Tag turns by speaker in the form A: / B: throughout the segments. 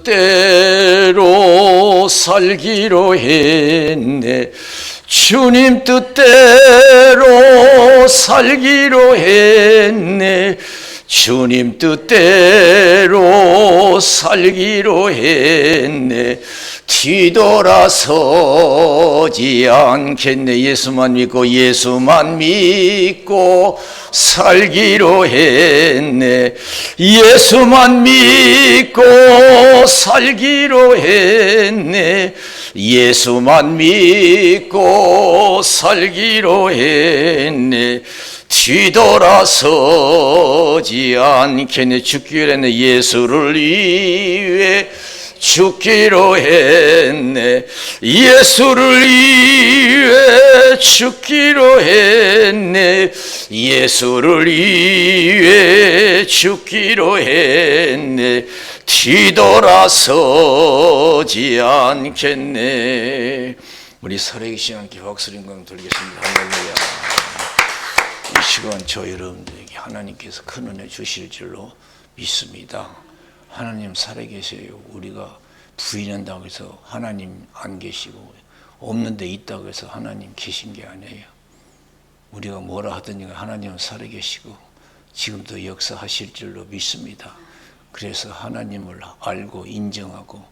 A: 뜻대로 살기로 했네. 주님 뜻대로 살기로 했네. 주님 뜻대로 살기로 했네. 뒤돌아서지 않겠네. 예수만 믿고 살기로 했네. 예수만 믿고 살기로 했네. 예수만 믿고 살기로 했네. 뒤돌아서지 않겠네. 죽기로 했네. 예수를 위해 죽기로 했네. 예수를 위해 죽기로 했네. 예수를 위해 죽기로 했네. 뒤돌아서지 않겠네. 우리 살아계신 하나님께 박수를 드리겠습니다. 할렐루야. 이 시간 저 여러분들에게 하나님께서 큰 은혜 주실 줄로 믿습니다. 하나님 살아계세요. 우리가 부인한다고 해서 하나님 안 계시고, 없는 데 있다고 해서 하나님 계신 게 아니에요. 우리가 뭐라 하더니 하나님은 살아계시고 지금도 역사하실 줄로 믿습니다. 그래서 하나님을 알고 인정하고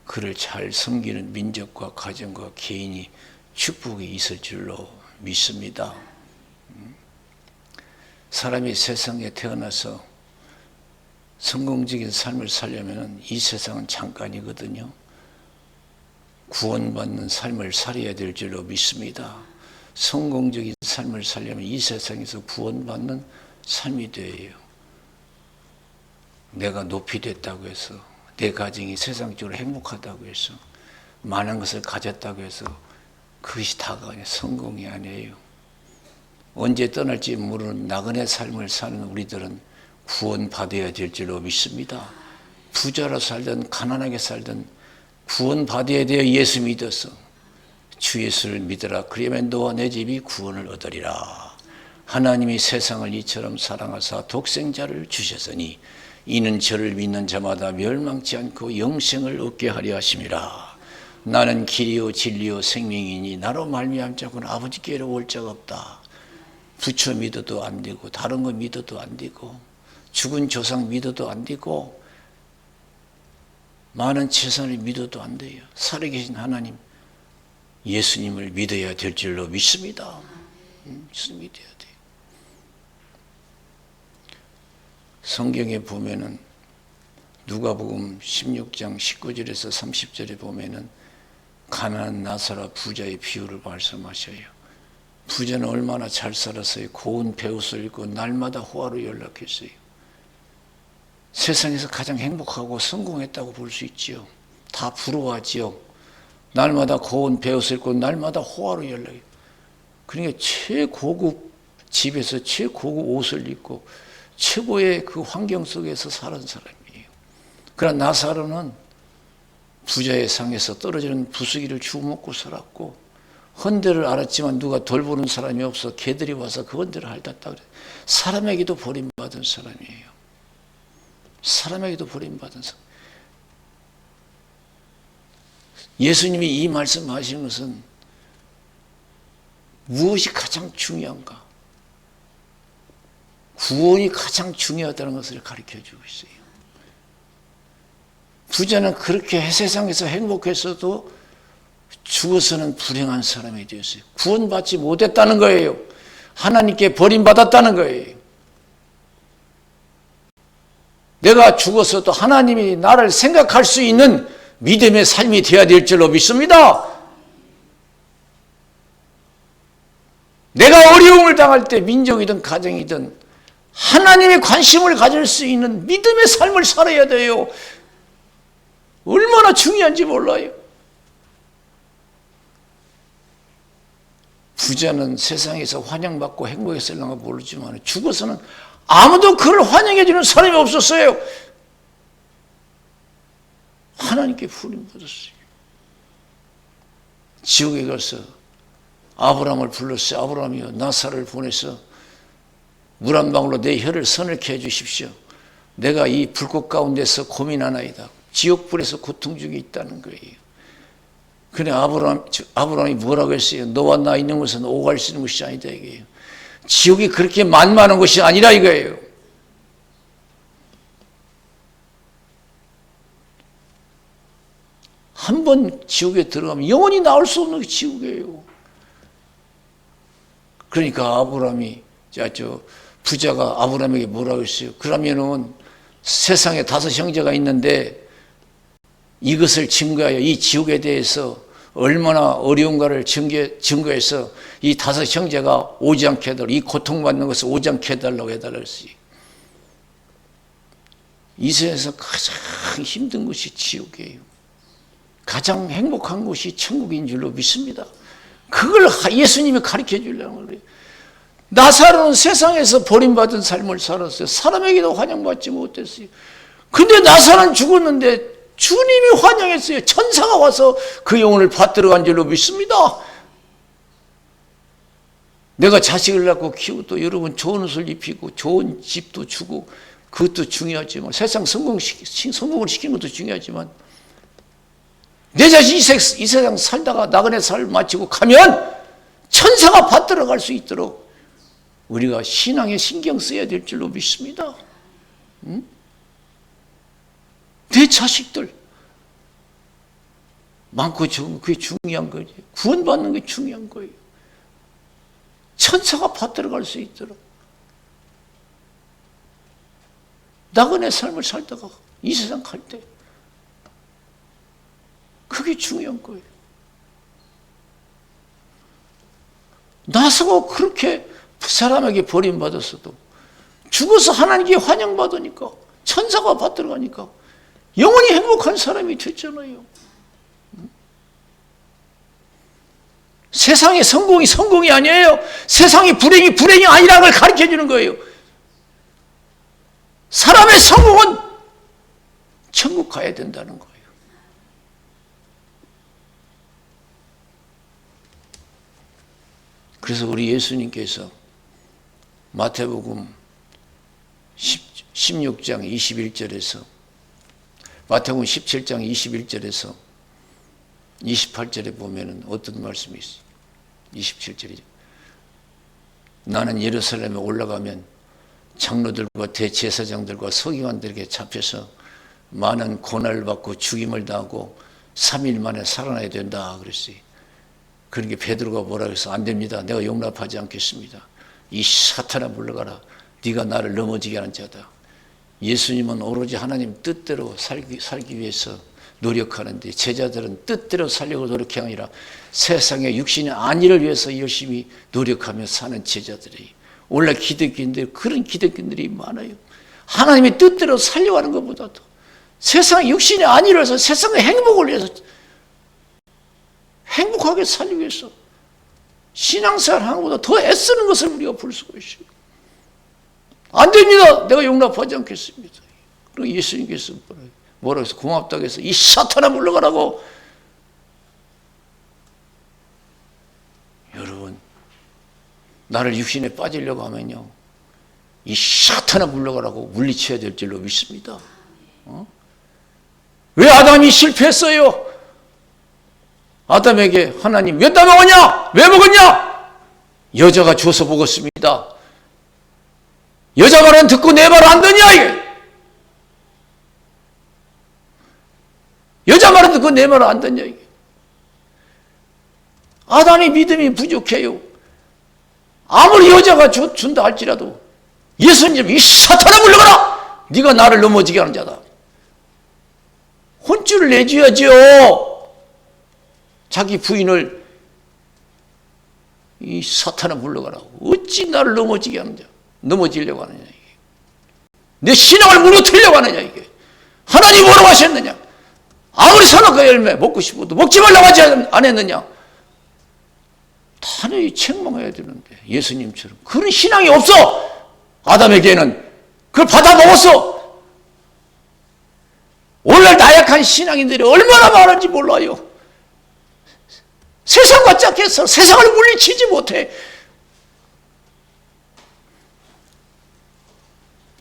A: 그를 잘 섬기는 민족과 가정과 개인이 축복이 있을 줄로 믿습니다. 사람이 세상에 태어나서 성공적인 삶을 살려면 이 세상은 잠깐이거든요. 구원받는 삶을 살아야 될 줄로 믿습니다. 성공적인 삶을 살려면 이 세상에서 구원받는 삶이 돼요. 내가 높이 됐다고 해서, 내 가정이 세상적으로 행복하다고 해서, 많은 것을 가졌다고 해서 그것이 다가 성공이 아니에요. 언제 떠날지 모르는 나그네 삶을 사는 우리들은 구원받아야 될 줄로 믿습니다. 부자로 살든 가난하게 살든 구원받아야 돼요. 예수 믿어서 주 예수를 믿으라. 그러면 너와 내 집이 구원을 얻으리라. 하나님이 세상을 이처럼 사랑하사 독생자를 주셨으니 이는 저를 믿는 자마다 멸망치 않고 영생을 얻게 하려 하심이라. 나는 길이요 진리요 생명이니 나로 말미암지 않고는 아버지께로 올 자가 없다. 부처 믿어도 안 되고 다른 거 믿어도 안 되고 죽은 조상 믿어도 안 되고 많은 재산을 믿어도 안 돼요. 살아계신 하나님 예수님을 믿어야 될 줄로 믿습니다. 예수님 믿어야 돼요. 성경에 보면은 누가복음 16장 19절에서 30절에 보면은 가난한 나사로와 부자의 비유를 말씀하셔요. 부자는 얼마나 잘 살았어요. 고운 베옷을 입고 날마다 호화로 연락했어요. 세상에서 가장 행복하고 성공했다고 볼 수 있지요. 다 부러워하지요. 날마다 고운 베옷을 입고 날마다 호화로 연락해요. 그러니까 최고급 집에서 최고급 옷을 입고 최고의 그 환경 속에서 살은 사람이에요. 그러나 나사로는 부자의 상에서 떨어지는 부수기를 주워 먹고 살았고 헌데를 알았지만 누가 돌보는 사람이 없어 개들이 와서 그 헌데를 핥았다 그래요. 사람에게도 버림받은 사람이에요. 사람에게도 버림받은 사람. 예수님이 이 말씀하시는 것은 무엇이 가장 중요한가? 구원이 가장 중요하다는 것을 가르쳐주고 있어요. 부자는 그렇게 세상에서 행복했어도 죽어서는 불행한 사람이 되었어요. 구원받지 못했다는 거예요. 하나님께 버림받았다는 거예요. 내가 죽어서도 하나님이 나를 생각할 수 있는 믿음의 삶이 되어야 될 줄로 믿습니다. 내가 어려움을 당할 때 민족이든 가정이든 하나님의 관심을 가질 수 있는 믿음의 삶을 살아야 돼요. 얼마나 중요한지 몰라요. 부자는 세상에서 환영받고 행복했을런가 모르지만 죽어서는 아무도 그를 환영해 주는 사람이 없었어요. 하나님께 버림받았어요. 지옥에 가서 아브라함을 불렀어요. 아브라함이여 나사를 보내서 물 한 방울로 내 혀를 서늘케 해 주십시오. 내가 이 불꽃 가운데서 고민하나이다. 지옥불에서 고통 중에 있다는 거예요. 그래 아브라함이 뭐라고 했어요? 너와 나 있는 곳은 오갈 수 있는 곳이 아니다 이거예요. 지옥이 그렇게 만만한 곳이 아니라 이거예요. 한 번 지옥에 들어가면 영원히 나올 수 없는 게 지옥이에요. 그러니까 아브라함이 부자가 아브라함에게 뭐라고 했어요? 그러면은 세상에 5 형제가 있는데 이것을 증거하여 이 지옥에 대해서 얼마나 어려운가를 증거해서 이 5 형제가 오지 않게 해달라고, 이 고통받는 것을 오지 않게 해달라고 했어요. 이 세상에서 가장 힘든 곳이 지옥이에요. 가장 행복한 곳이 천국인 줄로 믿습니다. 그걸 예수님이 가르쳐 주려고 그래요. 나사로는 세상에서 버림받은 삶을 살았어요. 사람에게도 환영받지 못했어요. 근데 나사로는 죽었는데 주님이 환영했어요. 천사가 와서 그 영혼을 받들어 간 줄로 믿습니다. 내가 자식을 낳고 키우고 여러분 좋은 옷을 입히고 좋은 집도 주고 그것도 중요하지만 세상 성공을 시키는 것도 중요하지만 내 자신이 이 세상 살다가 나그네 살 마치고 가면 천사가 받들어 갈 수 있도록 우리가 신앙에 신경 써야 될 줄로 믿습니다. 응? 내 자식들 많고 적은 그게 중요한 거지. 구원받는 게 중요한 거예요. 천사가 받들어 갈 수 있도록 나그네 삶을 살다가 이 세상 갈 때 그게 중요한 거예요. 나서고 그렇게 사람에게 버림받았어도 죽어서 하나님께 환영받으니까 천사가 받들어 가니까 영원히 행복한 사람이 됐잖아요. 세상의 성공이 성공이 아니에요. 세상의 불행이 불행이 아니라는 걸 가르쳐 주는 거예요. 사람의 성공은 천국 가야 된다는 거예요. 그래서 우리 예수님께서 마태복음 16장 21절에서 마태복음 17장 21절에서 28절에 보면은 어떤 말씀이 있어요? 27절이죠. 나는 예루살렘에 올라가면 장로들과 대제사장들과 서기관들에게 잡혀서 많은 고난을 받고 죽임을 당하고 3일 만에 살아나야 된다 그랬어요. 그러니까 베드로가 뭐라고 해서 안 됩니다. 내가 용납하지 않겠습니다. 이 사탄아 물러가라. 네가 나를 넘어지게 하는 자다. 예수님은 오로지 하나님 뜻대로 살기 위해서 노력하는데 제자들은 뜻대로 살려고 노력한 게 아니라 세상의 육신의 안위를 위해서 열심히 노력하며 사는 제자들이에요. 원래 기독교인들 그런 기독교인들이 많아요. 하나님의 뜻대로 살려고 하는 것보다도 세상의 육신의 안위를 위해서 세상의 행복을 위해서 행복하게 살기 위해서 신앙생활 하는 것보다 더 애쓰는 것을 우리가 볼 수가 있어요. 안 됩니다. 내가 용납하지 않겠습니다. 그리고 예수님께서 뭐라고 해서 고맙다고 해서 이 사탄아 물러가라고. 여러분 나를 육신에 빠지려고 하면요 이 사탄아 물러가라고 물리쳐야 될 줄로 믿습니다. 왜 아담이 실패했어요? 아담에게 하나님 왜 따먹었냐? 왜 먹었냐? 여자가 줘서 먹었습니다. 여자 말은 듣고 내 말은 안 듣냐 이게? 여자 말은 듣고 내 말은 안 듣냐 이게? 아담이 믿음이 부족해요. 아무리 여자가 준다 할지라도 예수님 이 사탄아 물러가라. 네가 나를 넘어지게 하는 자다. 혼쭐을 내줘야죠. 자기 부인을 이 사탄아 물러가라고. 어찌 나를 넘어지게 하느냐. 넘어지려고 하느냐 이게. 내 신앙을 무너뜨리려고 하느냐 이게. 하나님 뭐라고 하셨느냐. 아무리 선악과 열매 먹고 싶어도 먹지 말라고 하지 않았느냐. 단호히 책망해야 되는데 예수님처럼 그런 신앙이 없어. 아담에게는 그걸 받아 먹었어. 오늘 나약한 신앙인들이 얼마나 많은지 몰라요. 세상과 짝해서 세상을 물리치지 못해.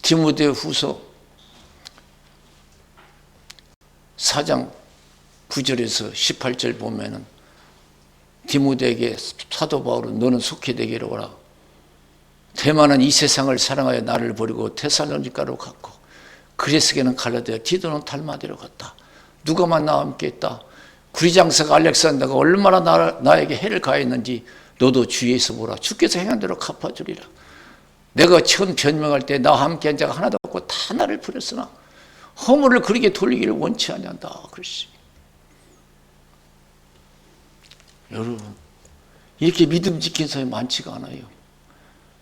A: 디모데 후서 4장 9절에서 18절 보면은 디모데에게 사도 바울은 너는 속히 되게 이르거라. 대만은 이 세상을 사랑하여 나를 버리고 데살로니가로 갔고 그레스게는 갈라디아 디도는 달마디로 갔다. 누가만 나와 함께 있다. 구리장사가 알렉산더가 얼마나 나에게 해를 가했는지 너도 주위에서 보라. 주께서 행한 대로 갚아주리라. 내가 처음 변명할 때 나와 함께한 자가 하나도 없고 다 나를 버렸으나 허물을 그렇게 돌리기를 원치 아니한다. 그랬어요. 여러분, 이렇게 믿음 지킨 사람이 많지가 않아요.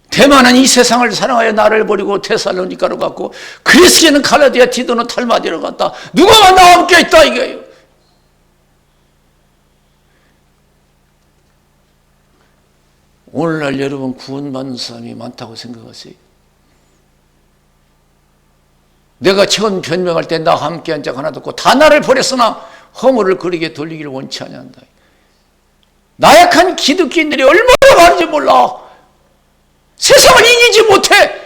A: 대만은 이 세상을 사랑하여 나를 버리고 데살로니가로 갔고 그레스게는 갈라디아 디도는 달마디로 갔다. 누가만 나와 함께 있다 이거예요. 오늘날 여러분 구원받는 사람이 많다고 생각하세요? 내가 처음 변명할 때 나와 함께한 자가 하나도 없고 다 나를 버렸으나 허물을 그리게 돌리기를 원치 아니한다. 나약한 기독교인들이 얼마나 많은지 몰라. 세상을 이기지 못해.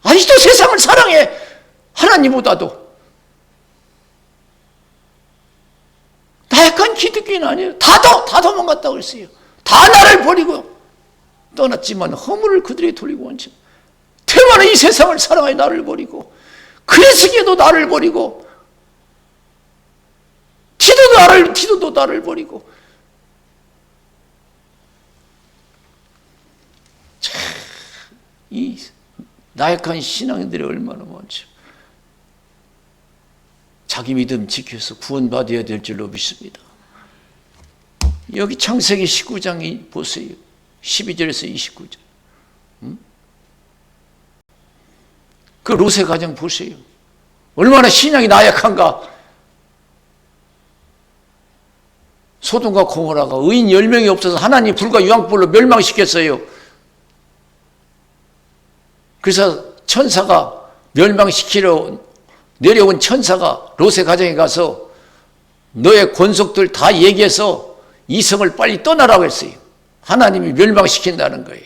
A: 아직도 세상을 사랑해. 하나님보다도. 나약한 기독교인 아니에요. 다 도망갔다고 그랬어요. 다 나를 버리고 떠났지만 허물을 그들에게 돌리고 원치. 대만은 이 세상을 사랑하여 나를 버리고 그레스게도 나를 버리고 디도도 나를 버리고. 참, 이 나약한 신앙인들이 얼마나 많죠. 자기 믿음 지켜서 구원받아야 될 줄로 믿습니다. 여기 창세기 19장이 보세요. 12절에서 29절. 그 롯의 가정 보세요. 얼마나 신앙이 나약한가. 소돔과 고모라가 의인 10명이 없어서 하나님 불과 유황불로 멸망시켰어요. 그래서 천사가 멸망시키러 내려온 천사가 롯의 가정에 가서 너의 권속들 다 얘기해서 이성을 빨리 떠나라고 했어요. 하나님이 멸망시킨다는 거예요.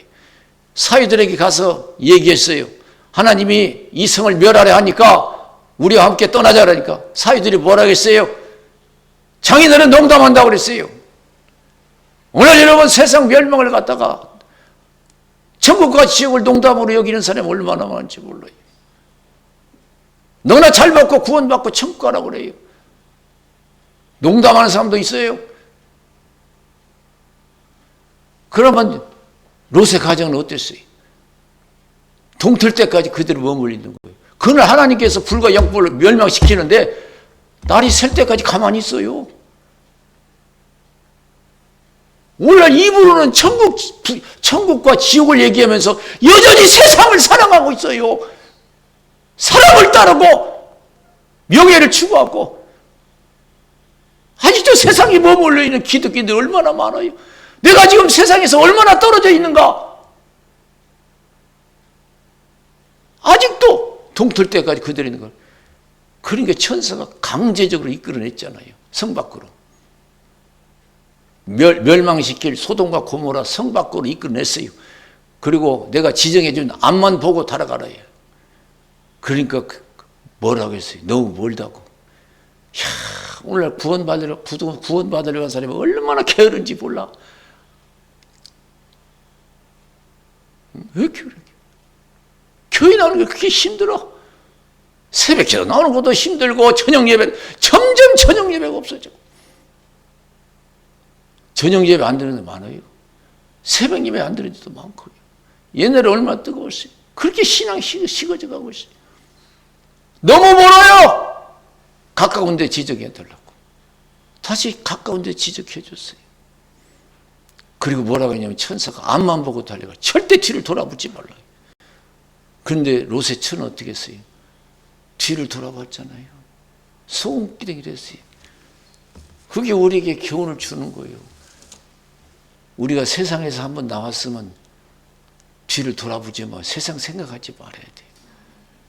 A: 사위들에게 가서 얘기했어요. 하나님이 이성을 멸하려 하니까 우리와 함께 떠나자 그러니까 사위들이 뭐라고 했어요? 장인어른 농담한다고 그랬어요. 오늘 여러분 세상 멸망을 갖다가 천국과 지옥을 농담으로 여기는 사람이 얼마나 많은지 몰라요. 너나 잘 먹고 구원받고 천국 가라고 그래요. 농담하는 사람도 있어요. 그러면 롯의 가정은 어땠어요? 동틀 때까지 그대로 머물러 있는 거예요. 그날 하나님께서 불과 영불을 멸망시키는데 날이 셀 때까지 가만히 있어요. 오늘 입으로는 천국과 지옥을 얘기하면서 여전히 세상을 사랑하고 있어요. 사랑을 따르고 명예를 추구하고 아직도 세상에 머물러 있는 기독교인들 얼마나 많아요. 내가 지금 세상에서 얼마나 떨어져 있는가. 아직도 동틀 때까지 그대로 있는 걸. 그러니까 천사가 강제적으로 이끌어냈잖아요. 성 밖으로. 멸망시킬 소돔과 고모라 성 밖으로 이끌어냈어요. 그리고 내가 지정해준 앞만 보고 달아가라 해요. 그러니까 뭐라고 했어요? 너무 멀다고. 이야, 오늘 구원받으려고 한 사람이 얼마나 게으른지 몰라. 왜 그래? 교회 나오는 게 그렇게 힘들어? 새벽 기도 나오는 것도 힘들고 점점 저녁 예배가 없어져. 저녁 예배 안 드는 데 많아요. 새벽 예배 안 드는 데도 많고요. 옛날에 얼마나 뜨거웠어요. 그렇게 신앙이 식어져 가고 있어요. 너무 멀어요. 가까운 데 지적해 달라고. 다시 가까운 데 지적해 줬어요. 그리고 뭐라고 했냐면 천사가 앞만 보고 달려가. 절대 뒤를 돌아보지 말라요. 그런데 롯의 처는 어떻게 했어요? 뒤를 돌아봤잖아요. 소금기둥이 됐어요. 그게 우리에게 교훈을 주는 거예요. 우리가 세상에서 한번 나왔으면 뒤를 돌아보지 마. 세상 생각하지 말아야 돼.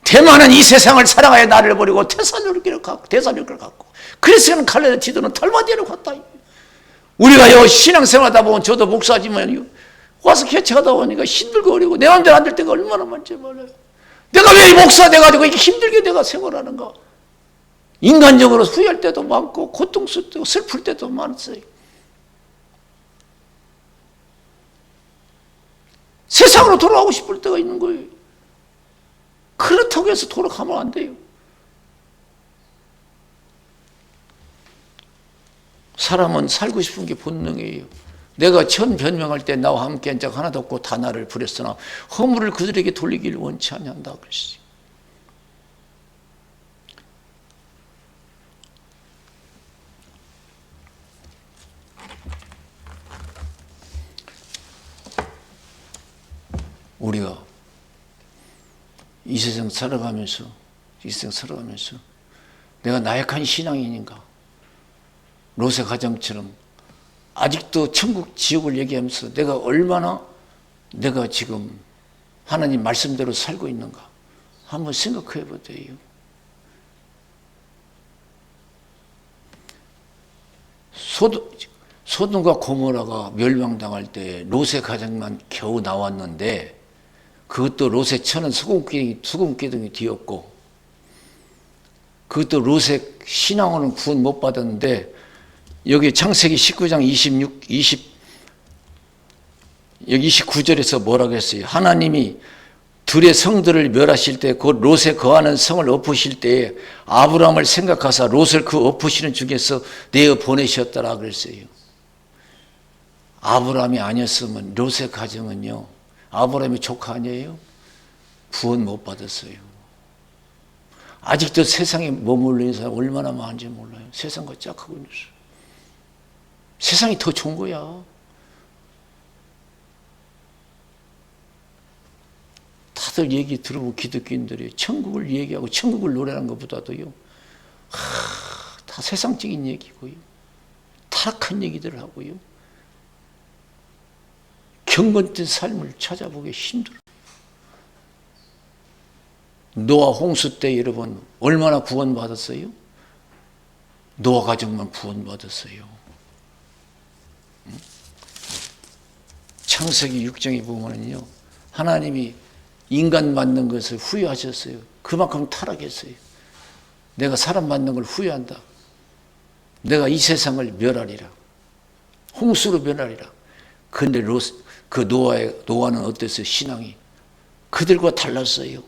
A: 대만은 이 세상을 사랑하여 나를 버리고 데살로니가를 갔고 그레스게는 갈라디아 디도는 달마디아로 갔다. 우리가 신앙생활하다 보면 저도 목사지만요. 와서 개척하다 보니까 힘들고 어려고 내 마음대로 안 될 때가 얼마나 많지 몰라요. 내가 왜 목사 돼가지고 이렇게 힘들게 내가 생활하는가? 인간적으로 후회할 때도 많고 고통스럽고 때도 슬플 때도 많았어요. 세상으로 돌아가고 싶을 때가 있는 거예요. 그렇다고 해서 돌아가면 안 돼요. 사람은 살고 싶은 게 본능이에요. 내가 천변명할 때 나와 함께 한 적 하나도 없고 다 나를 부렸으나 허물을 그들에게 돌리기를 원치 아니한다 그랬어요. 우리가 이 세상 살아가면서 내가 나약한 신앙인인가? 롯의 가정처럼 아직도 천국 지옥을 얘기하면서 내가 얼마나 내가 지금 하나님 말씀대로 살고 있는가 한번 생각해 보세요. 소돔과 고모라가 멸망당할 때 롯의 가정만 겨우 나왔는데 그것도 롯의 처는 수금기둥이 뒤였고 그것도 롯의 신앙으로는 구원 못 받았는데 여기 창세기 19장 29절에서 뭐라고 했어요? 하나님이 들의 성들을 멸하실 때 곧 롯에 거하는 성을 엎으실 때에 아브라함을 생각하사 롯을 그 엎으시는 중에서 내어 보내셨더라 그랬어요. 아브라함이 아니었으면 롯의 가정은요, 아브라함의 조카 아니에요? 구원 못 받았어요. 아직도 세상에 머물러 있는 사람 얼마나 많은지 몰라요. 세상과 짝하고 있는 사람. 세상이 더 좋은 거야. 다들 얘기 들어보고 기독교인들이 천국을 얘기하고 천국을 노래하는 것보다도요, 다 세상적인 얘기고요, 타락한 얘기들을 하고요, 경건된 삶을 찾아보기 힘들어요. 노아 홍수 때 여러분 얼마나 구원받았어요? 노아 가정만 구원받았어요. 창세기 6장에 보면요, 하나님이 인간 만든 것을 후회하셨어요. 그만큼 타락했어요. 내가 사람 만든 걸 후회한다. 내가 이 세상을 멸하리라. 홍수로 멸하리라. 그런데 노아는 어땠어요? 신앙이 그들과 달랐어요.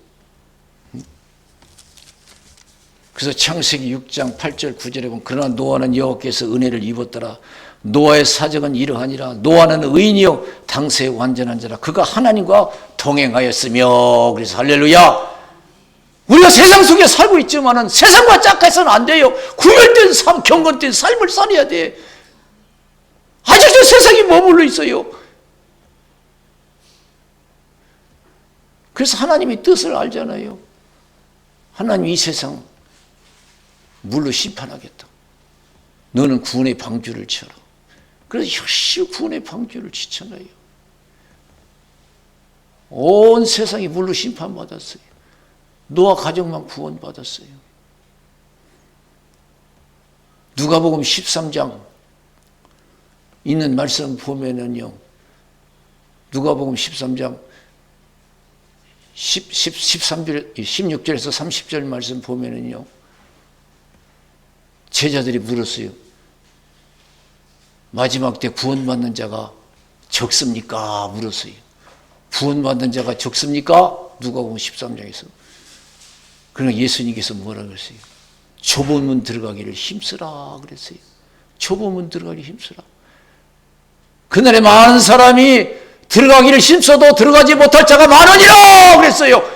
A: 그래서 창세기 6장 8절 9절에 보면 그러나 노아는 여호와께서 은혜를 입었더라. 노아의 사정은 이러하니라. 노아는 의인이요 당세에 완전한 자라. 그가 하나님과 동행하였으며. 그래서 할렐루야. 우리가 세상 속에 살고 있지만은 세상과 짝해서는 안 돼요. 구별된 삶, 경건된 삶을 살아야 돼. 아직도 세상에 머물러 있어요. 그래서 하나님의 뜻을 알잖아요. 하나님 이 세상 물로 심판하겠다. 너는 구원의 방주를 쳐라. 그래서 열심히 구원의 방주를 치잖아요. 온 세상이 물로 심판받았어요. 노아 가정만 구원받았어요. 누가복음 13장 있는 말씀 보면은요, 누가복음 13장 16절에서 30절 말씀 보면은요, 제자들이 물었어요. 마지막 때 구원받는 자가 적습니까? 물었어요. 구원받는 자가 적습니까? 누가복음 13장에서. 그러나 예수님께서 뭐라 그랬어요? 좁은 문 들어가기를 힘쓰라 그랬어요. 좁은 문 들어가기 힘쓰라. 그날에 많은 사람이 들어가기를 힘써도 들어가지 못할 자가 많으니라 그랬어요.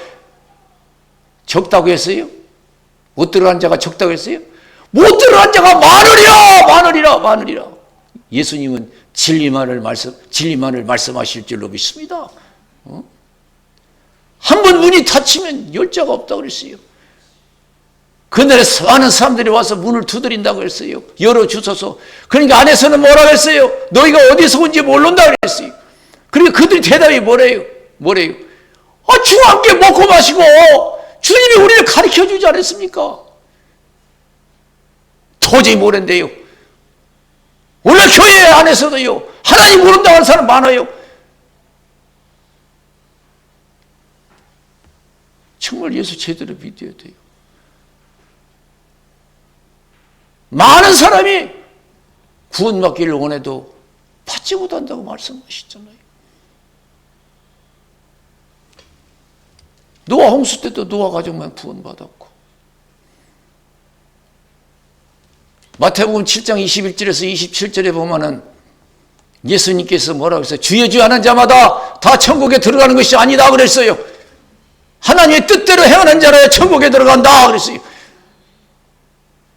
A: 적다고 했어요? 못 들어간 자가 적다고 했어요? 못 들어간 자가 많으리라. 예수님은 진리만을 말씀하실 줄로 믿습니다. 한 번 문이 닫히면 열 자가 없다고 그랬어요. 그날에 많은 사람들이 와서 문을 두드린다고 했어요. 열어주소서. 그러니까 안에서는 뭐라고 했어요? 너희가 어디서 온지 모른다고 그랬어요. 그러니까 그들이 대답이 뭐래요? 주와 함께 먹고 마시고 주님이 우리를 가르쳐주지 않았습니까? 도저히 모른대요. 오늘 교회 안에서도요, 하나님 모른다고 하는 사람 많아요. 정말 예수 제대로 믿어야 돼요. 많은 사람이 구원받기를 원해도 받지 못한다고 말씀하시잖아요. 노아 홍수 때도 노아 가족만 구원받았고, 마태복음 7장 21절에서 27절에 보면은 예수님께서 뭐라고 했어요? 주여 주여 하는 자마다 다 천국에 들어가는 것이 아니다 그랬어요. 하나님의 뜻대로 행하는 자라야 천국에 들어간다 그랬어요.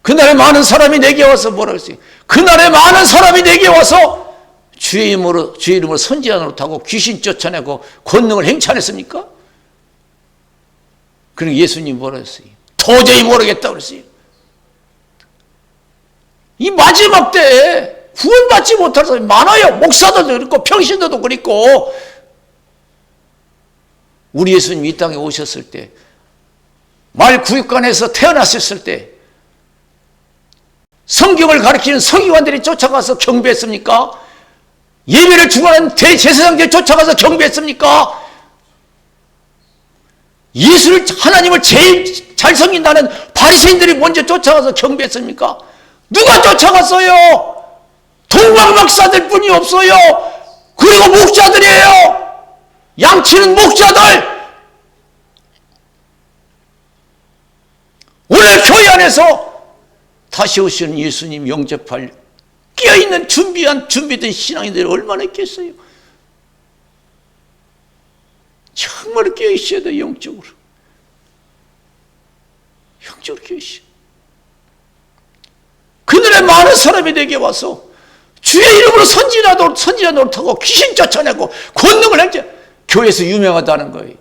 A: 그날에 많은 사람이 내게 와서 뭐라고 했어요? 그날에 많은 사람이 내게 와서 주의 이름으로 선지자 노릇하고 귀신 쫓아내고 권능을 행치 않았습니까? 그러니까 예수님이 뭐라 했어요? 도저히 모르겠다 그랬어요. 이 마지막 때에 구원받지 못할 사람이 많아요. 목사들도 그렇고 평신도도 그렇고. 우리 예수님이 이 땅에 오셨을 때, 말구육관에서 태어나셨을 때 성경을 가르치는 서기관들이 쫓아가서 경배했습니까? 예배를 주관하는 대제사장들이 쫓아가서 경배했습니까? 예수를, 하나님을 제일 잘 섬긴다는 바리새인들이 먼저 쫓아가서 경배했습니까? 누가 쫓아갔어요? 동방박사들 뿐이 없어요. 그리고 목자들이에요. 양치는 목자들. 오늘 교회 안에서 다시 오시는 예수님 영접할 깨어있는 준비된 신앙인들이 얼마나 있겠어요? 정말 깨어있어야 돼요. 영적으로 깨어있어요. 그들의 많은 사람이 내게 와서 주의 이름으로 선지자 노릇하고 귀신 쫓아내고 권능을 행해. 교회에서 유명하다는 거예요.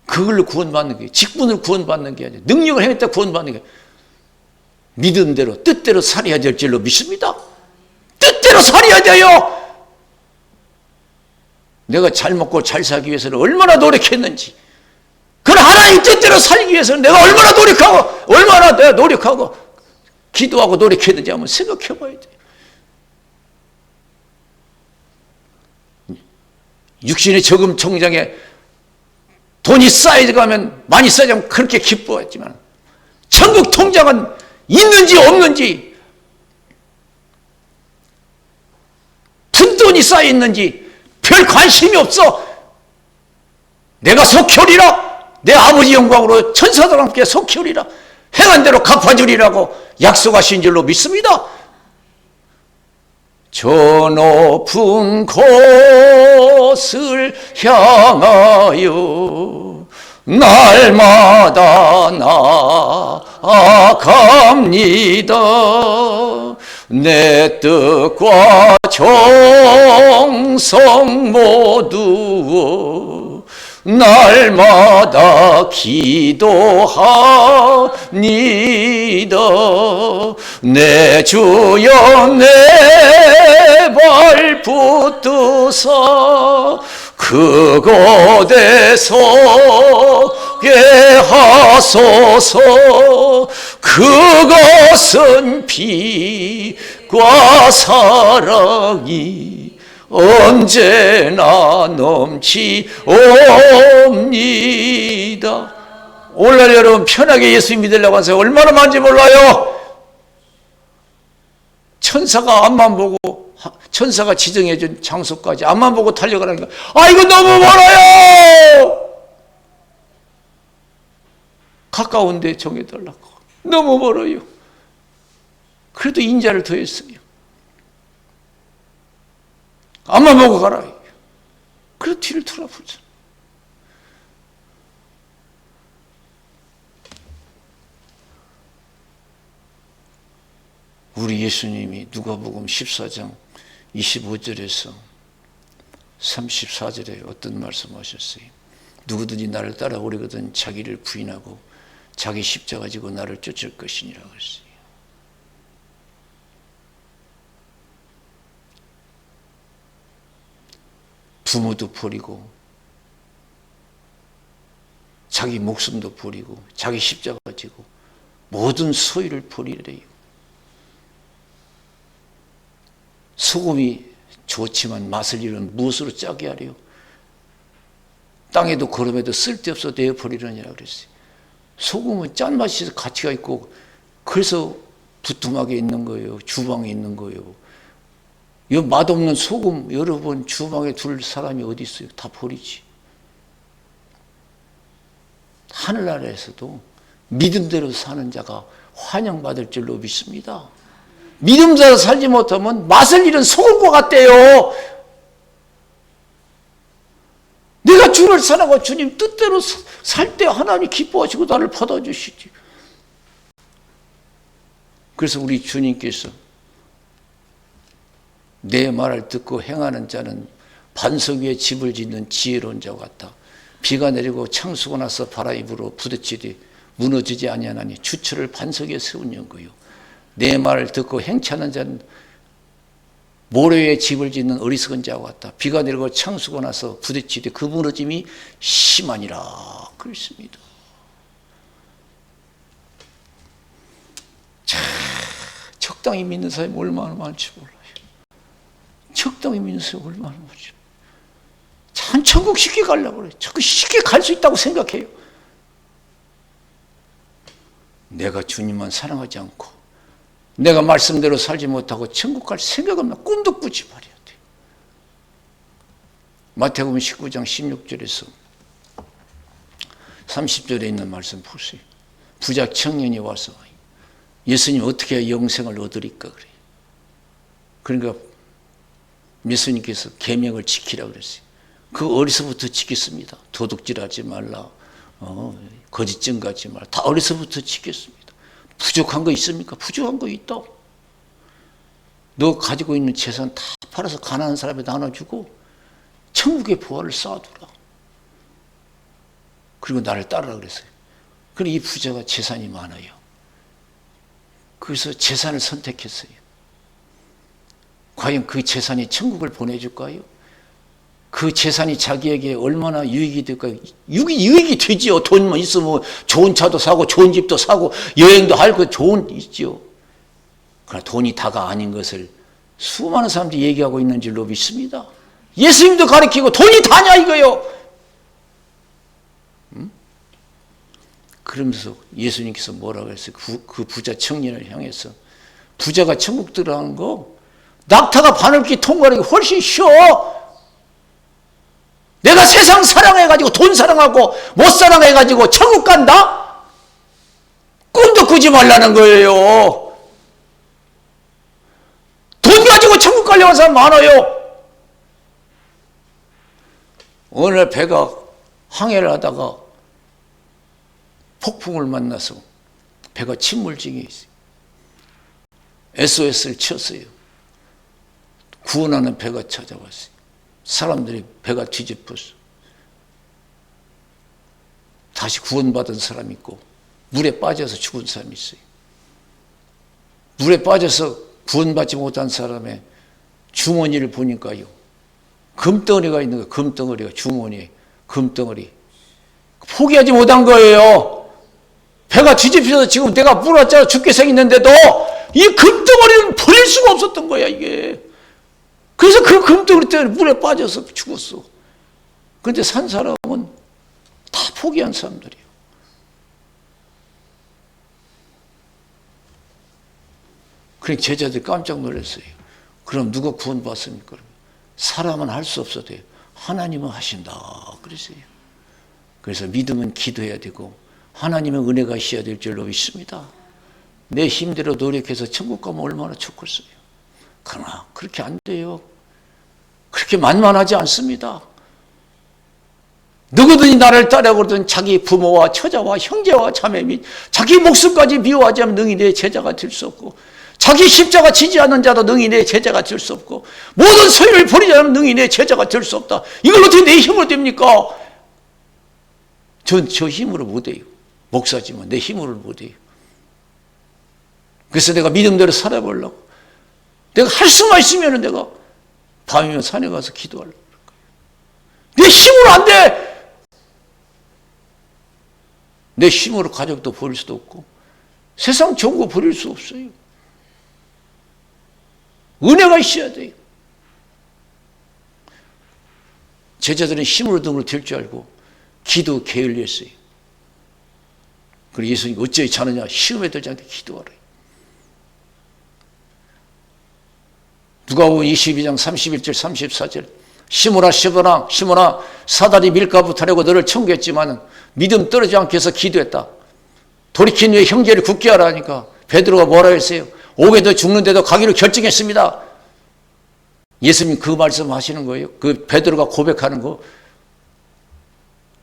A: 그걸로 구원받는 게, 직분을 구원받는 게 아니라 능력을 행했다 구원받는 게, 믿음대로 뜻대로 살아야 될 줄로 믿습니다. 뜻대로 살아야 돼요. 내가 잘 먹고 잘 살기 위해서는 얼마나 노력했는지, 그런 하나님 뜻대로 살기 위해서는 내가 얼마나 내가 노력하고 기도하고 노력했는지 한번 생각해 봐야 돼요. 육신의 저금 통장에 돈이 쌓여가면, 많이 쌓여가면 그렇게 기뻐했지만, 천국 통장은 있는지 없는지, 푼돈이 쌓여있는지 별 관심이 없어. 내가 속히오리라, 내 아버지 영광으로 천사들과 함께 속히오리라, 행한 대로 갚아주리라고 약속하신 줄로 믿습니다. 저 높은 곳을 향하여 날마다 나아갑니다. 내 뜻과 정성 모두 날마다 기도합니다. 내 주여 내 발 붙드사 그곳에 서게 하소서. 그것은 빛과 사랑이 언제나 넘치옵니다. 오늘날 여러분 편하게 예수 믿으려고 하세요. 얼마나 많은지 몰라요. 천사가 앞만 보고, 천사가 지정해준 장소까지 앞만 보고 달려가라니까, 이거 너무 멀어요. 가까운데 정해달라고. 너무 멀어요. 그래도 인자를 더했어요. 앞만 보고 가라. 그래 뒤를 돌아보자. 우리 예수님이 누가복음 14장 25절에서 34절에 어떤 말씀하셨어요? 누구든지 나를 따라오려거든 자기를 부인하고 자기 십자가 지고 나를 쫓을 것이니라 그랬어요. 부모도 버리고 자기 목숨도 버리고 자기 십자가 지고 모든 소유를 버리래요. 소금이 좋지만 맛을 잃으면 무엇으로 짜게 하래요? 땅에도 걸음에도 쓸데없어 내어버리려니라 그랬어요. 소금은 짠맛이 가치가 있고 그래서 부뚜막에 있는 거예요. 주방에 있는 거예요. 이 맛없는 소금 여러분 주방에 둘 사람이 어디 있어요? 다 버리지. 하늘나라에서도 믿음대로 사는 자가 환영받을 줄로 믿습니다. 믿음대로 살지 못하면 맛을 잃은 소금과 같대요. 내가 주를 사랑하고 주님 뜻대로 살 때 하나님 기뻐하시고 나를 받아주시지. 그래서 우리 주님께서 내 말을 듣고 행하는 자는 반석 위에 집을 짓는 지혜로운 자와 같다. 비가 내리고 창수가 나서 바람으로 부딪히되 무너지지 아니하나니 주철을 반석 위에 세운 연거요. 내 말을 듣고 행치 않는 자는 모래 위에 집을 짓는 어리석은 자와 같다. 비가 내리고 창수가 나서 부딪히되 그 무너짐이 심하니라. 그렇습니다. 자, 적당히 믿는 사람이 얼마나 많지 몰라요. 적당히 믿는 사람이 얼마나 많지. 참 천국 쉽게 가려고 그래요. 자꾸 쉽게 갈 수 있다고 생각해요. 내가 주님만 사랑하지 않고 내가 말씀대로 살지 못하고 천국 갈 생각 없나 꿈도 꾸지 말아야 돼. 마태복음 19장 16절에서 30절에 있는 말씀 보세요. 부자 청년이 와서 예수님 어떻게 해야 영생을 얻으리까 그래요. 그러니까 예수님께서 계명을 지키라고 그랬어요. 그 어디서부터 지켰습니다. 도둑질하지 말라, 거짓 증거하지 말라. 다 어디서부터 지켰습니다. 부족한 거 있습니까? 부족한 거 있다. 너 가지고 있는 재산 다 팔아서 가난한 사람에 나눠주고 천국의 보화를 쌓아두라. 그리고 나를 따르라 그랬어요. 그런데 이 부자가 재산이 많아요. 그래서 재산을 선택했어요. 과연 그 재산이 천국을 보내줄까요? 그 재산이 자기에게 얼마나 유익이 될까요? 유익이 되지요. 돈만 있으면 좋은 차도 사고 좋은 집도 사고 여행도 할 거 좋은 있지요. 그러나 돈이 다가 아닌 것을 수많은 사람들이 얘기하고 있는 줄로 믿습니다. 예수님도 가르치고 돈이 다냐 이거요. 그러면서 예수님께서 뭐라고 했어요? 그 부자 청년을 향해서 부자가 천국 들어가는 거 낙타가 바늘기 통과하기 훨씬 쉬워. 내가 세상 사랑해가지고 돈 사랑하고 못 사랑해가지고 천국 간다? 꿈도 꾸지 말라는 거예요. 돈 가지고 천국 가려는 사람 많아요. 어느 날 배가 항해를 하다가 폭풍을 만나서 배가 침몰중에 있어요. SOS를 쳤어요. 구원하는 배가 찾아왔어요. 사람들이 배가 뒤집혔어. 다시 구원받은 사람이 있고 물에 빠져서 죽은 사람이 있어요. 물에 빠져서 구원받지 못한 사람의 주머니를 보니까요. 금덩어리가 있는 거예요. 금덩어리가 주머니에 금덩어리. 포기하지 못한 거예요. 배가 뒤집혀서 지금 내가 물었잖아 죽게 생겼는데도 이 금덩어리는 버릴 수가 없었던 거야 이게. 그래서 그 금덩어리 때문에 물에 빠져서 죽었어. 그런데 산 사람은 다 포기한 사람들이에요. 그러니까 제자들이 깜짝 놀랐어요. 그럼 누가 구원받습니까? 사람은 할 수 없어도 하나님은 하신다 그랬어요. 그래서 믿음은 기도해야 되고 하나님의 은혜가 있어야 될 줄로 믿습니다. 내 힘대로 노력해서 천국 가면 얼마나 좋겠어요. 그러나 그렇게 안 돼요. 그렇게 만만하지 않습니다. 누구든지 나를 따라오거든 자기 부모와 처자와 형제와 자매 및 자기 목숨까지 미워하지 않으면 능히 내 제자가 될 수 없고 자기 십자가 지지 않는 자도 능히 내 제자가 될 수 없고 모든 소유를 버리지 않으면 능히 내 제자가 될 수 없다. 이걸 어떻게 내 힘으로 됩니까? 전 저 힘으로 못해요. 목사지만 내 힘으로 못해요. 그래서 내가 믿음대로 살아보려고 내가 할 수만 있으면 내가 밤이면 산에 가서 기도하려고 그럴 거예요. 내 힘으로 안 돼. 내 힘으로 가족도 버릴 수도 없고 세상 좋은 거 버릴 수 없어요. 은혜가 있어야 돼요. 제자들은 힘으로 등으로 될 줄 알고 기도 게을리했어요. 그리고 예수님 어찌 자느냐? 시험에 들지 않게 기도하라. 누가복음 22장 31절 34절 시므나 시므나 시므나 사단이 밀가부 타려고 너를 청구했지만 믿음 떨어지지 않게 해서 기도했다. 돌이킨 후에 형제를 굳게 하라 하니까 베드로가 뭐라 했어요? 오게도 죽는데도 가기로 결정했습니다. 예수님 그 말씀 하시는 거예요. 그 베드로가 고백하는 거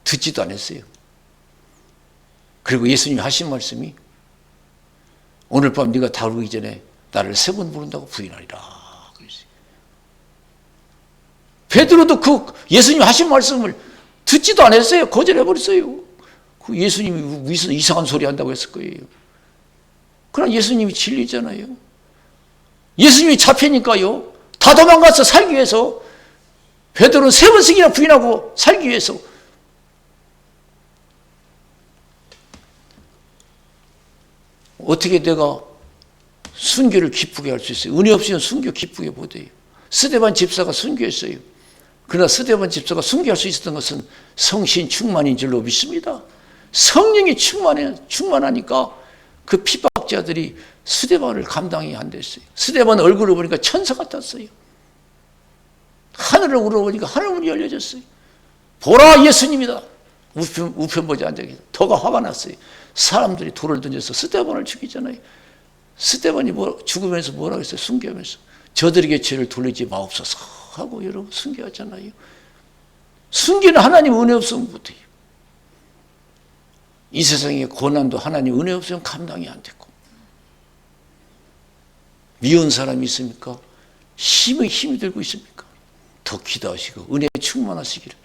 A: 듣지도 않았어요. 그리고 예수님이 하신 말씀이 오늘 밤 네가 다루기 전에 나를 3번 부른다고 부인하리라 그랬어요. 베드로도 그 예수님이 하신 말씀을 듣지도 않았어요. 거절해버렸어요. 그 예수님이 무슨 이상한 소리 한다고 했을 거예요. 그러나 예수님이 진리잖아요. 예수님이 잡히니까요. 다 도망가서 살기 위해서 베드로는 3번씩이나 부인하고 살기 위해서 어떻게 내가 순교를 기쁘게 할 수 있어요? 은혜 없이는 순교 기쁘게 못해요. 스데반 집사가 순교했어요. 그러나 스데반 집사가 순교할 수 있었던 것은 성신 충만인 줄로 믿습니다. 성령이 충만하니까 그 핍박자들이 스데반을 감당이 안 됐어요. 스데반 얼굴을 보니까 천사 같았어요. 하늘을 우러보니까 하늘문이 열려졌어요. 보라 예수님이다. 우편 보지 앉아 계세요. 더가 화가 났어요. 사람들이 돌을 던져서 스데반을 죽이잖아요. 스데반이 죽으면서 뭐라고 했어요? 순교하면서 저들에게 죄를 돌리지 마옵소서 하고 여러분 순교하잖아요. 순교는 하나님 은혜 없으면 못해요. 이 세상의 고난도 하나님 은혜 없으면 감당이 안 되고 미운 사람이 있습니까? 힘이 들고 있습니까? 더 기도하시고 은혜에 충만하시기를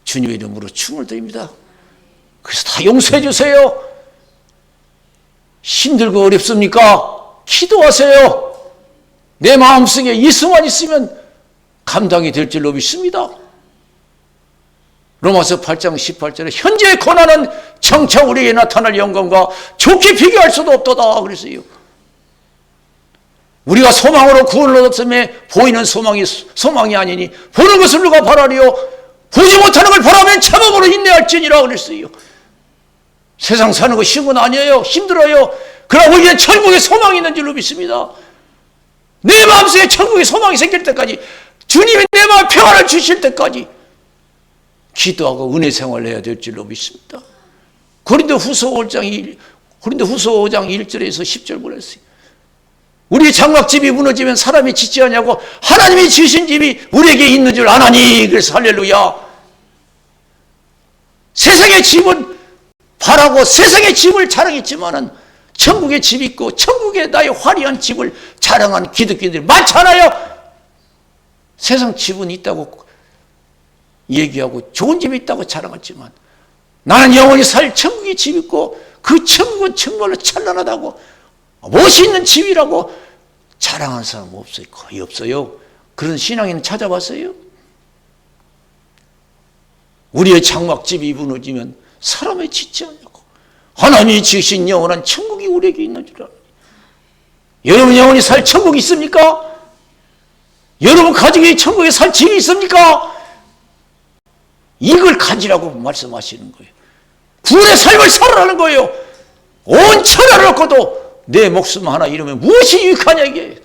A: 주님의 이름으로 춤을 드립니다. 그래서 다 용서해 주세요. 힘들고 어렵습니까? 기도하세요. 내 마음속에 예수만 있으면 감당이 될 줄로 믿습니다. 로마서 8장 18절에 현재의 고난은 장차 우리에게 나타날 영광과 좋게 비교할 수도 없도다 그랬어요. 우리가 소망으로 구원을 얻었음에 보이는 소망이 아니니 보는 것을 누가 바라리요? 보지 못하는 걸 바라면 참음으로 인내할지니라 그랬어요. 세상 사는 거 쉬운 건 아니에요. 힘들어요. 그러나 우리는 천국에 소망이 있는 줄로 믿습니다. 내 마음속에 천국에 소망이 생길 때까지 주님이 내 마음에 평안을 주실 때까지 기도하고 은혜 생활을 해야 될 줄로 믿습니다. 고린도후서 5장 1절에서 10절 보냈어요. 우리 장막집이 무너지면 사람이 짓지 않냐고 하나님이 지으신 집이 우리에게 있는 줄 아나니. 그래서 할렐루야. 세상의 집은 바라고 세상의 집을 자랑했지만은 천국의 집이 있고 천국의 나의 화려한 집을 자랑한 기독교인들이 많잖아요. 세상 집은 있다고 얘기하고 좋은 집이 있다고 자랑했지만 나는 영원히 살 천국의 집이 있고 그 천국은 정말로 찬란하다고 멋있는 집이라고 자랑하는 사람 없어요. 거의 없어요. 그런 신앙인은 찾아봤어요? 우리의 장막집이 무너지면 사람의 짓지 않냐고. 하나님이 지으신 영원한 천국이 우리에게 있는 줄 알아요. 여러분 영원히 살 천국이 있습니까? 여러분 가족이 천국에 살 집이 있습니까? 이걸 가지라고 말씀하시는 거예요. 구원의 삶을 살아라는 거예요. 온 천하를 얻고도 내 목숨 하나 잃으면 무엇이 유익하냐 이게.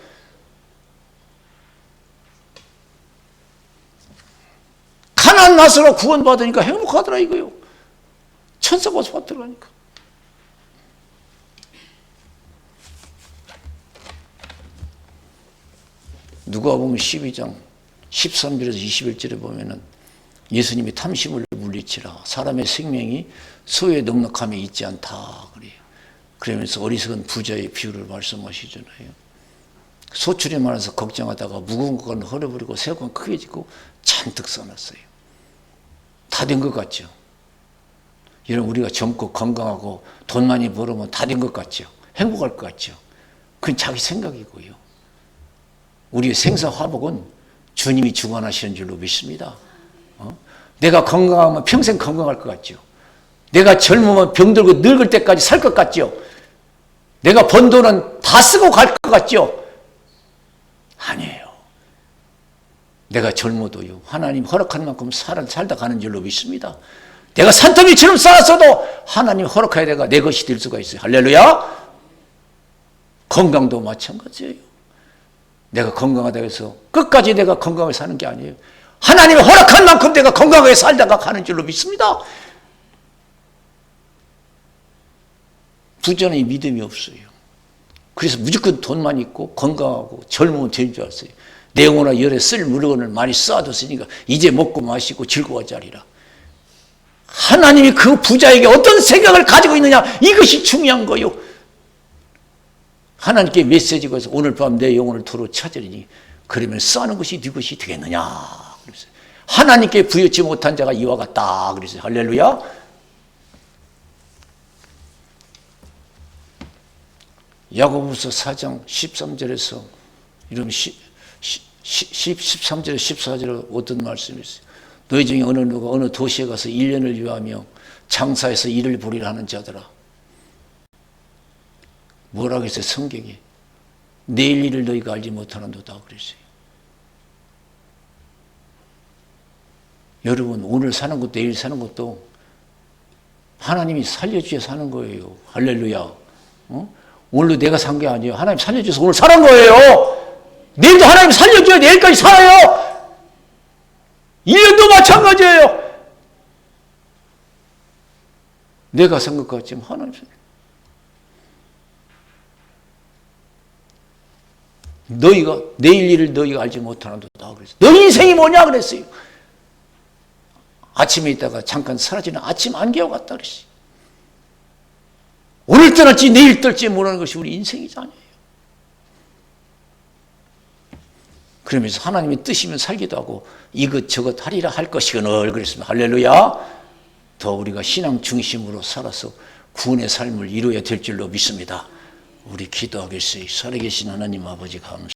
A: 가난한 나서로 구원받으니까 행복하더라 이거요. 천사가 받더라니까. 누가복음 12장 13절에서 21절에 보면은 예수님이 탐심을 물리치라 사람의 생명이 소의 넉넉함에 있지 않다 그래요. 그러면서 어리석은 부자의 비유를 말씀하시잖아요. 소출이 많아서 걱정하다가 무거운 것은 헐어버리고 새 것은 크게 짓고 잔뜩 써놨어요. 다 된 것 같죠? 여러분 우리가 젊고 건강하고 돈 많이 벌으면 다 된 것 같죠? 행복할 것 같죠? 그건 자기 생각이고요. 우리의 생사화복은 주님이 주관하시는 줄로 믿습니다. 내가 건강하면 평생 건강할 것 같죠? 내가 젊으면 병들고 늙을 때까지 살 것 같죠? 내가 번 돈은 다 쓰고 갈 것 같죠? 아니에요. 내가 젊어도요 하나님 허락하는 만큼 살다 가는 줄로 믿습니다. 내가 산더미처럼 쌓았어도 하나님 허락해야 내가 내 것이 될 수가 있어요. 할렐루야. 건강도 마찬가지예요. 내가 건강하다고 해서 끝까지 내가 건강하게 사는 게 아니에요. 하나님이 허락한 만큼 내가 건강하게 살다가 가는 줄로 믿습니다. 부자는 믿음이 없어요. 그래서 무조건 돈만 있고 건강하고 젊으면 될 줄 알았어요. 내 영혼아 열에 쓸 물건을 많이 쌓아뒀으니까 이제 먹고 마시고 즐거워하자리라. 하나님이 그 부자에게 어떤 생각을 가지고 있느냐, 이것이 중요한 거요. 하나님께 메시지가 있어. 오늘 밤 내 영혼을 도로 찾으리니 그러면 쌓는 것이 네 것이 되겠느냐. 그랬어요. 하나님께 부여치 못한 자가 이와 같다. 그랬어요. 할렐루야. 야고보서 4장 13절에서 이런 13절에 14절에 어떤 말씀이 있어요. 너희 중에 어느 누가 어느 도시에 가서 1년을 유하며 장사해서 일을 벌이라 하는 자들아. 뭐라고 했어요? 성경에. 내일 일을 너희가 알지 못하는도다 그랬어요. 여러분, 오늘 사는 것도 내일 사는 것도 하나님이 살려주셔 사는 거예요. 할렐루야. 오늘도 내가 산 게 아니에요. 하나님 살려줘서 오늘 사는 거예요. 내일도 하나님 살려줘야 내일까지 살아요. 1년도 마찬가지예요. 내가 산 것 같지만 하나님 너희가 내일 일을 너희가 알지 못하는도다 그랬어요. 너 인생이 뭐냐 그랬어요. 아침에 있다가 잠깐 사라지는 아침 안개와 같다 그랬어요. 오늘 떠날지 내일 떠날지 모르는 것이 우리 인생이잖아요. 그러면서 하나님의 뜻이면 살기도 하고 이것저것 하리라 할 것이거늘 그랬습니다. 할렐루야. 더 우리가 신앙 중심으로 살아서 구원의 삶을 이루어야 될 줄로 믿습니다. 우리 기도하겠어요. 살아계신 하나님 아버지 감사합니다.